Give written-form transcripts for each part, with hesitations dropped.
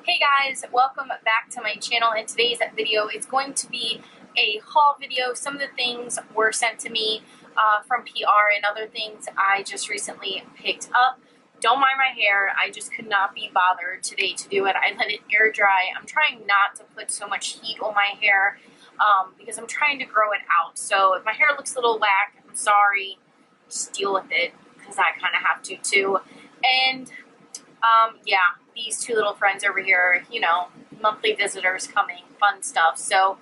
Hey guys, welcome back to my channel. In today's video, it's going to be a haul video. Some of the things were sent to me from PR and other things I just recently picked up. Don't mind my hair, I just could not be bothered today to do it. I let it air dry. I'm trying not to put so much heat on my hair because I'm trying to grow it out. So if my hair looks a little whack, I'm sorry, just deal with it because I kind of have to too. And yeah, these two little friends over here, you know, monthly visitors coming, fun stuff. So,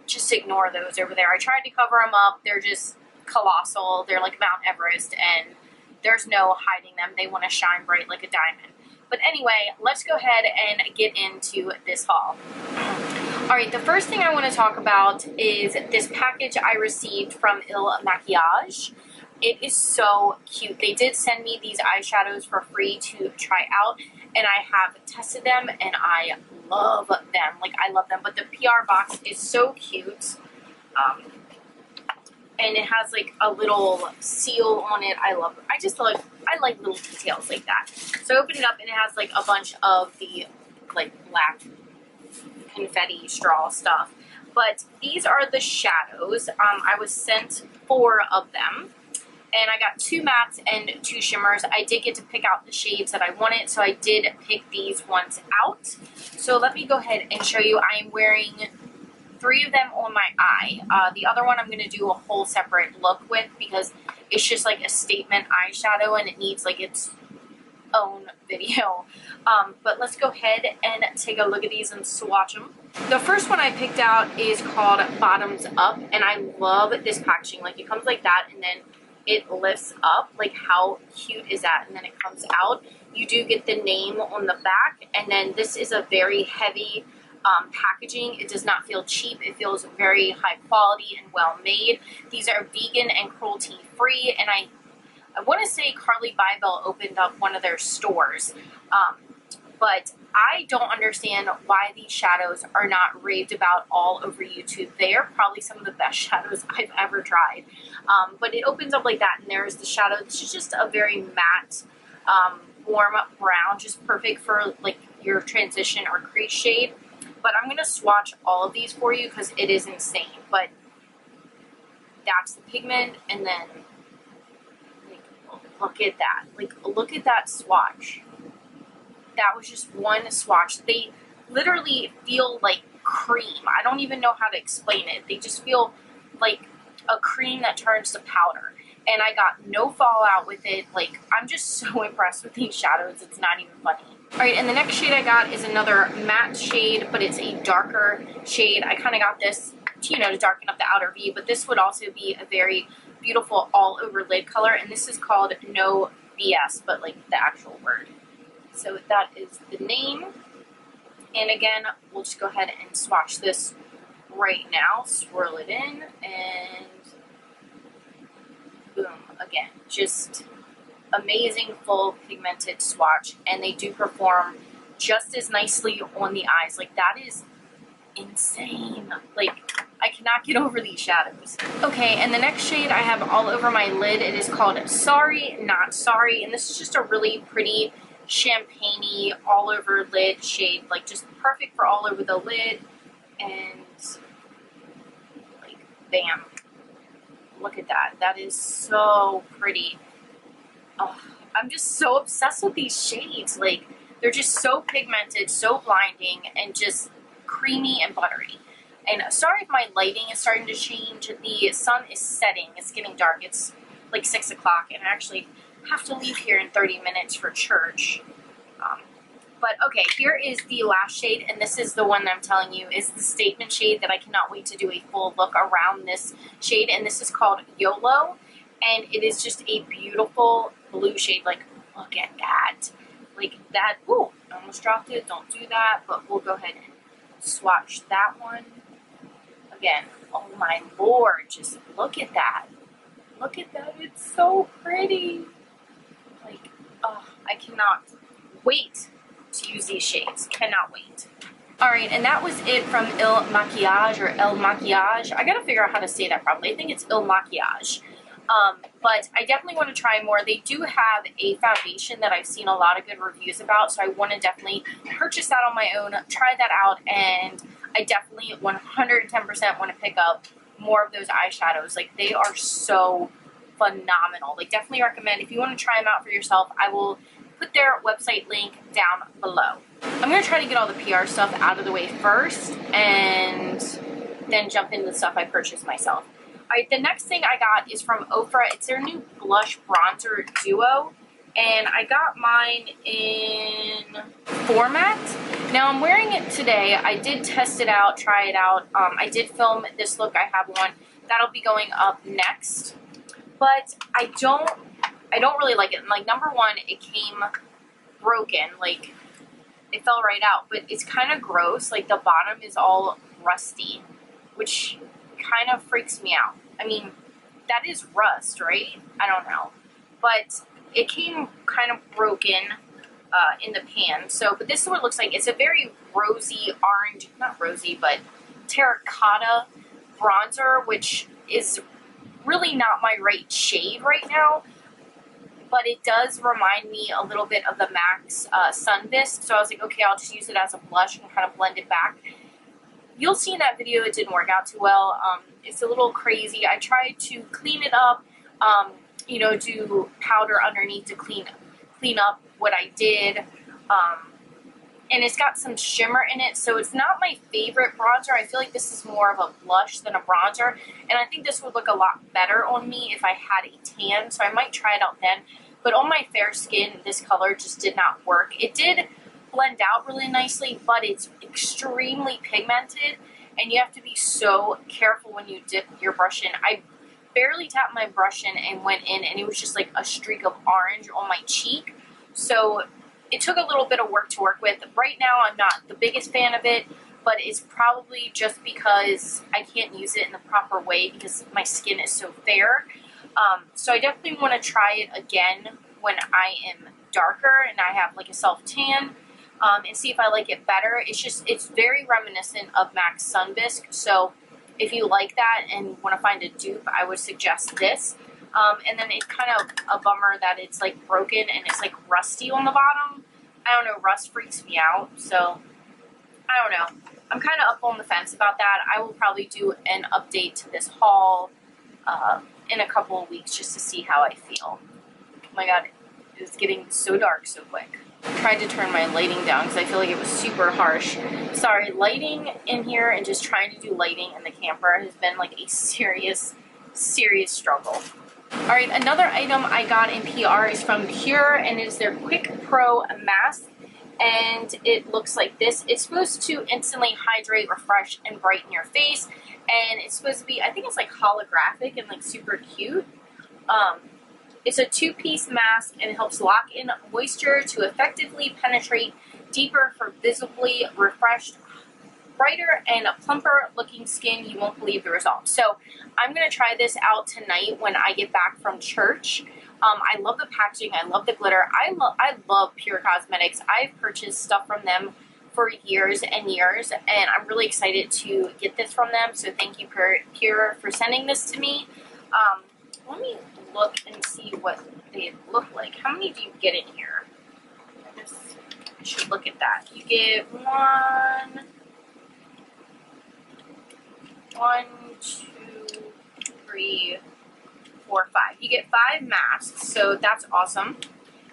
just ignore those over there. I tried to cover them up. They're just colossal. They're like Mount Everest, and there's no hiding them. They want to shine bright like a diamond. But anyway, let's go ahead and get into this haul. Alright, the first thing I want to talk about is this package I received from Makiage. It is so cute. They did send me these eyeshadows for free to try out, and I have tested them, and I love them. Like, I love them. But the PR box is so cute. And it has, like, a little seal on it. I love it. I like little details like that. So I opened it up, and it has, like, a bunch of the, like, black confetti straw stuff. But these are the shadows. I was sent 4 of them. And I got 2 mattes and 2 shimmers. I did get to pick out the shades that I wanted, so I did pick these ones out. So let me go ahead and show you. I am wearing 3 of them on my eye. The other one I'm going to do a whole separate look with because it's just like a statement eyeshadow and it needs like its own video. But let's go ahead and take a look at these and swatch them. The first one I picked out is called Bottoms Up, and I love this packaging. Like, it comes like that, and then it lifts up. Like, how cute is that? And then it comes out. You do get the name on the back, and then this is a very heavy packaging. It does not feel cheap. It feels very high quality and well made. These are vegan and cruelty free, and I want to say Carly Bybel opened up one of their stores, but I don't understand why these shadows are not raved about all over YouTube. They are probably some of the best shadows I've ever tried. But it opens up like that, and there's the shadow. This is just a very matte, warm brown, just perfect for like your transition or crease shade. But I'm going to swatch all of these for you because it is insane. But that's the pigment, and then like, look at that. Like, look at that swatch. That was just one swatch. They literally feel like cream. I don't even know how to explain it. They just feel like a cream that turns to powder. And I got no fallout with it. Like, I'm just so impressed with these shadows. It's not even funny. Alright, and the next shade I got is another matte shade, but it's a darker shade. I kind of got this, you know, to darken up the outer V, but this would also be a very beautiful all-over lid color. And this is called No BS, but like the actual word. So that is the name. And again, we'll just go ahead and swatch this right now. Swirl it in and boom, again. Just amazing full pigmented swatch. And they do perform just as nicely on the eyes. Like, that is insane. Like, I cannot get over these shadows. Okay, and the next shade I have all over my lid, it is called Sorry Not Sorry. And this is just a really pretty champagne-y all over lid shade, like just perfect for all over the lid. And like, bam, look at that. That is so pretty. Oh, I'm just so obsessed with these shades. Like, they're just so pigmented, so blinding, and just creamy and buttery. And sorry if my lighting is starting to change. The sun is setting. It's getting dark. It's like 6 o'clock, and I actually have to leave here in 30 minutes for church. But okay, here is the last shade, and this is the one that I'm telling you is the statement shade that I cannot wait to do a full look around this shade, and this is called YOLO, and it is just a beautiful blue shade. Like, look at that. Like, that, ooh, I almost dropped it, don't do that, but we'll go ahead and swatch that one. Again, oh my lord, just look at that. Look at that, it's so pretty. Like, oh, I cannot wait to use these shades. Cannot wait. Alright, and that was it from Makiage or Makiage. I gotta figure out how to say that properly. I think it's Makiage. But I definitely want to try more. They do have a foundation that I've seen a lot of good reviews about, so I want to definitely purchase that on my own, try that out, and I definitely 110% want to pick up more of those eyeshadows. Like, they are so phenomenal. Like, definitely recommend. If you want to try them out for yourself, I will put their website link down below. I'm going to try to get all the PR stuff out of the way first, and then jump into the stuff I purchased myself. Alright, the next thing I got is from Ofra. It's their new blush bronzer duo, and I got mine in Format. Now, I'm wearing it today. I did test it out, try it out. I did film this look I have on. That'll be going up next. But I don't really like it. Like, number one, it came broken. Like, it fell right out. But it's kind of gross. Like, the bottom is all rusty, which kind of freaks me out. I mean, that is rust, right? I don't know. But it came kind of broken in the pan. So, but this is what it looks like. It's a very rosy orange, not rosy, but terracotta bronzer, which is really not my right shade right now. But it does remind me a little bit of the MAC's Sunbisque. So I was like, okay, I'll just use it as a blush and kind of blend it back. You'll see in that video it didn't work out too well. It's a little crazy. I tried to clean it up, you know, do powder underneath to clean up what I did. And it's got some shimmer in it, so it's not my favorite bronzer. I feel like this is more of a blush than a bronzer, and I think this would look a lot better on me if I had a tan, so I might try it out then. But on my fair skin, this color just did not work. It did blend out really nicely, but it's extremely pigmented, and you have to be so careful when you dip your brush in. I barely tapped my brush in and went in, and it was just like a streak of orange on my cheek. So it took a little bit of work to work with. Right now, I'm not the biggest fan of it, but it's probably just because I can't use it in the proper way because my skin is so fair. So I definitely want to try it again when I am darker and I have like a self-tan, and see if I like it better. It's very reminiscent of MAC's Sunbisque, so if you like that and want to find a dupe, I would suggest this. And then it's kind of a bummer that it's like broken and it's like rusty on the bottom. I don't know, rust freaks me out, so I don't know. I'm kind of up on the fence about that. I will probably do an update to this haul in a couple of weeks just to see how I feel. Oh my god, it's getting so dark so quick. I tried to turn my lighting down because I feel like it was super harsh. Sorry, lighting in here and just trying to do lighting in the camper has been like a serious struggle. Alright, another item I got in PR is from Pure, and it's their Quick Pro Mask, and it looks like this. It's supposed to instantly hydrate, refresh, and brighten your face, and it's supposed to be, I think it's like holographic and like super cute. It's a two-piece mask, and it helps lock in moisture to effectively penetrate deeper for visibly refreshed, brighter and plumper looking skin. You won't believe the results. So I'm going to try this out tonight when I get back from church. I love the packaging. I love the glitter. I love Pure Cosmetics. I've purchased stuff from them for years and years, and I'm really excited to get this from them. So thank you, Pure, for sending this to me. Let me look and see what they look like. How many do you get in here? I should look at that. You get 1, 2, 3, 4, 5. You get 5 masks, so that's awesome.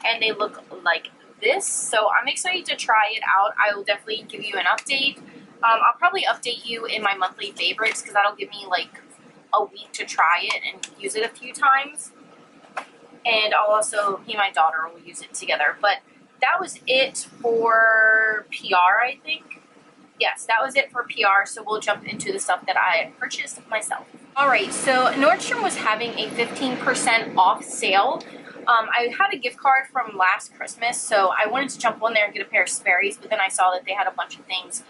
And they look like this, so I'm excited to try it out. I will definitely give you an update. I'll probably update you in my monthly favorites because that'll give me like a week to try it and use it a few times. And I'll also, me and my daughter will use it together. But that was it for PR, I think. Yes, that was it for PR, so we'll jump into the stuff that I purchased myself. Alright, so Nordstrom was having a 15% off sale. I had a gift card from last Christmas, so I wanted to jump on there and get a pair of Sperry's, but then I saw that they had a bunch of things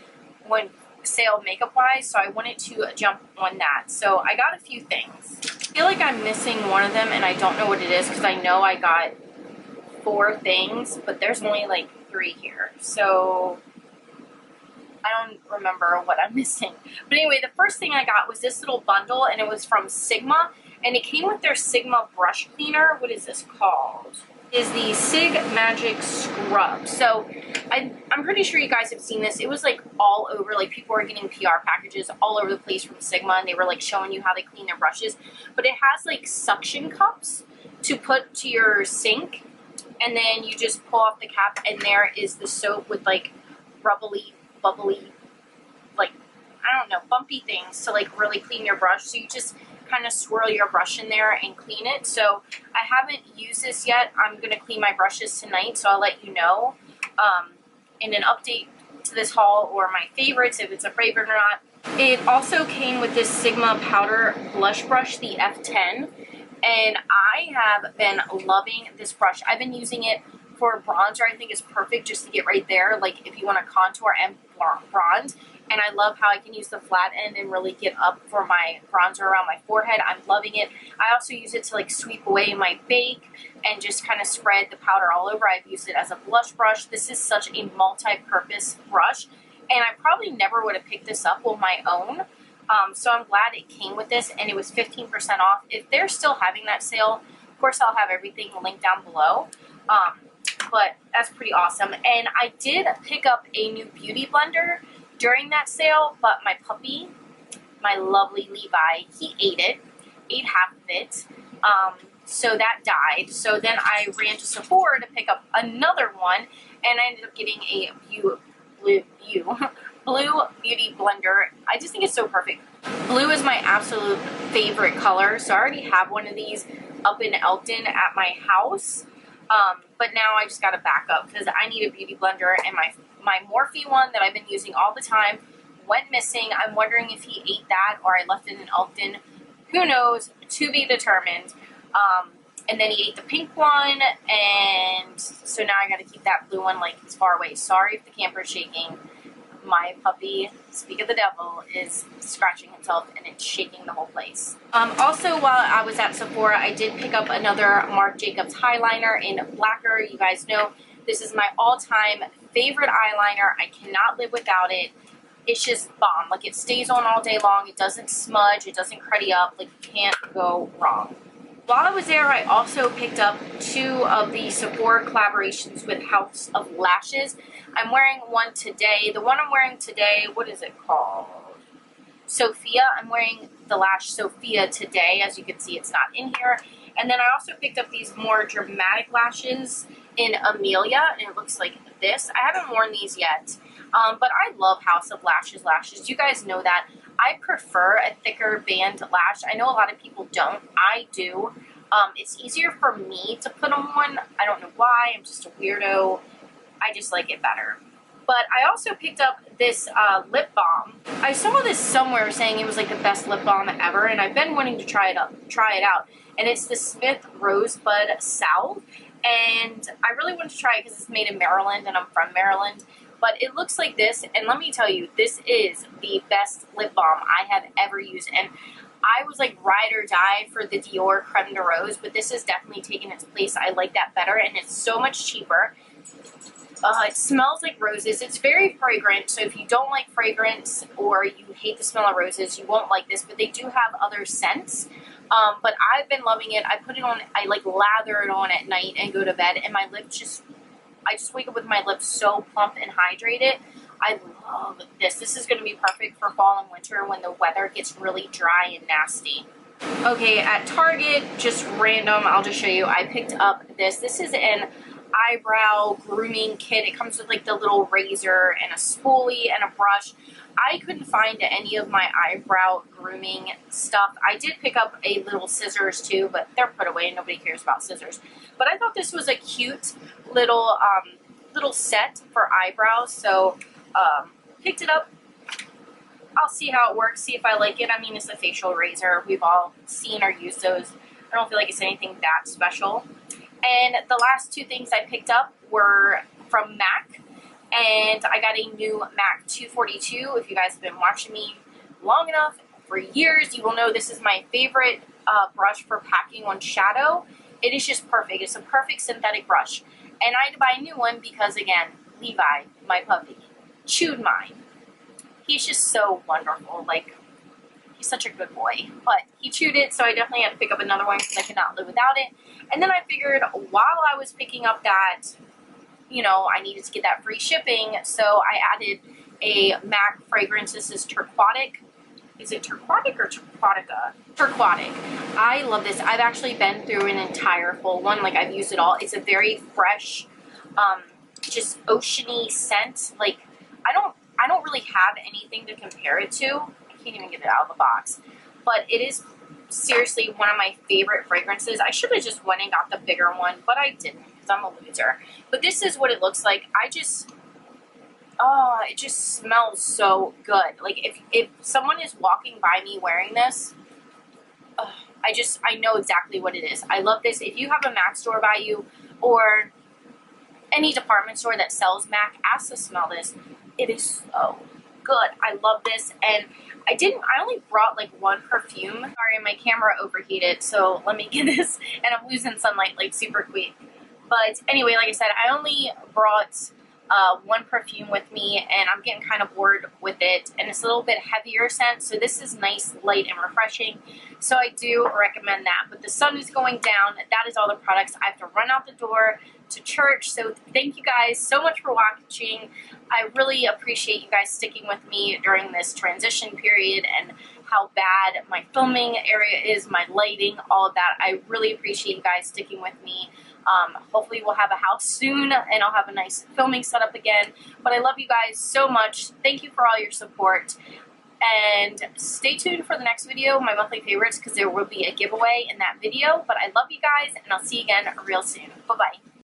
on sale makeup-wise, so I wanted to jump on that. So I got a few things. I feel like I'm missing one of them, and I don't know what it is, because I know I got 4 things, but there's only like 3 here. So I don't remember what I'm missing. But anyway, the first thing I got was this little bundle, and it was from Sigma, and it came with their Sigma brush cleaner. What is this called? Is the Sig Magic Scrub. So I'm pretty sure you guys have seen this. It was like all over, like people were getting PR packages all over the place from Sigma, and they were like showing you how they clean their brushes. But it has like suction cups to put to your sink, and then you just pull off the cap, and there is the soap with like bubbly, like, I don't know, bumpy things to like really clean your brush. So you just kind of swirl your brush in there and clean it. So I haven't used this yet. I'm going to clean my brushes tonight, so I'll let you know in an update to this haul, or my favorites, if it's a favorite or not. It also came with this Sigma powder blush brush, the F10, and I have been loving this brush. I've been using it for bronzer. I think it's perfect just to get right there, like if you want to contour and bronze. And I love how I can use the flat end and really get up for my bronzer around my forehead. I'm loving it. I also use it to like sweep away my bake and just kind of spread the powder all over. I've used it as a blush brush. This is such a multi-purpose brush, and I probably never would have picked this up on my own. So I'm glad it came with this, and it was 15% off. If they're still having that sale, of course I'll have everything linked down below. But that's pretty awesome. And I did pick up a new beauty blender during that sale, but my puppy, my lovely Levi, he ate half of it, so that died. So then I ran to Sephora to pick up another one, and I ended up getting a blue beauty blender. I just think it's so perfect. Blue is my absolute favorite color, so I already have one of these up in Elkton at my house, but now I just got to back up because I need a beauty blender, and my Morphe one that I've been using all the time went missing. I'm wondering if he ate that or I left it in Elkton. Who knows? To be determined. And then he ate the pink one, and so now I got to keep that blue one like as far away. Sorry if the camera's shaking. My puppy, speak of the devil, is scratching himself and it's shaking the whole place. Also, while I was at Sephora, I did pick up another Marc Jacobs highliner in Blacker. You guys know this is my all-time favorite eyeliner. I cannot live without it. It's just bomb. Like, it stays on all day long. It doesn't smudge. It doesn't cruddy up. Like, you can't go wrong. While I was there, I also picked up 2 of the Sephora collaborations with House of Lashes. I'm wearing one today. The one I'm wearing today, what is it called? Sophia. I'm wearing the lash Sophia today. As you can see, it's not in here. And then I also picked up these more dramatic lashes in Amelia, and it looks like this. I haven't worn these yet, but I love House of lashes. You guys know that. I prefer a thicker band lash. I know a lot of people don't. I do. It's easier for me to put them on. I don't know why. I'm just a weirdo. I just like it better. But I also picked up this lip balm. I saw this somewhere saying it was like the best lip balm ever, and I've been wanting to try it out. And it's the Smith Rosebud Salve. And I really wanted to try it because it's made in Maryland, and I'm from Maryland. But it looks like this, and let me tell you, this is the best lip balm I have ever used. And I was like ride or die for the Dior Creme de Rose, but this has definitely taken its place. I like that better, and it's so much cheaper. It smells like roses. It's very fragrant, so if you don't like fragrance or you hate the smell of roses, you won't like this, but they do have other scents. But I've been loving it. I put it on, I like lather it on at night and go to bed, and my lips just, I just wake up with my lips so plump and hydrated. I love this. This is going to be perfect for fall and winter when the weather gets really dry and nasty. Okay, at Target, just random, I'll just show you, I picked up this. This is an eyebrow grooming kit. It comes with like the little razor and a spoolie and a brush. I couldn't find any of my eyebrow grooming stuff. I did pick up a little scissors too, but they're put away and nobody cares about scissors. But I thought this was a cute little little set for eyebrows, so picked it up. I'll see how it works, see if I like it. I mean, it's a facial razor. We've all seen or used those. I don't feel like it's anything that special. And the last 2 things I picked up were from MAC. And I got a new MAC 242. If you guys have been watching me long enough, for years, you will know this is my favorite brush for packing on shadow. It is just perfect. It's a perfect synthetic brush. And I had to buy a new one because, again, Levi, my puppy, chewed mine. He's just so wonderful. Like, He's such a good boy. But he chewed it, so I definitely had to pick up another one because I could not live without it. And then I figured while I was picking up that, you know, I needed to get that free shipping, so I added a MAC fragrance. This is Turquatic. Is it Turquatic or Turquatica? Turquatic. I love this. I've actually been through an entire full one. Like, I've used it all. It's a very fresh, just oceany scent. Like, I don't really have anything to compare it to. I can't even get it out of the box. But it is seriously one of my favorite fragrances. I should have just went and got the bigger one, but I didn't because I'm a loser. But this is what it looks like. Oh, it just smells so good. Like, if someone is walking by me wearing this, I know exactly what it is. I love this. If you have a MAC store by you or any department store that sells MAC, ask to smell this. It is so good. I love this. And I only brought like one perfume. Sorry, my camera overheated, so let me get this. And I'm losing sunlight like super quick. But anyway, like I said, I only brought one perfume with me, and I'm getting kind of bored with it, and it's a little bit heavier scent, so this is nice, light, and refreshing, so I do recommend that. But the sun is going down. That is all the products. I have to run out the door to church, so thank you guys so much for watching. I really appreciate you guys sticking with me during this transition period and how bad my filming area is, my lighting, all of that. I really appreciate you guys sticking with me. Hopefully we'll have a house soon and I'll have a nice filming setup again. But I love you guys so much. Thank you for all your support. And stay tuned for the next video, my monthly favorites, because there will be a giveaway in that video. But I love you guys, and I'll see you again real soon. Bye-bye.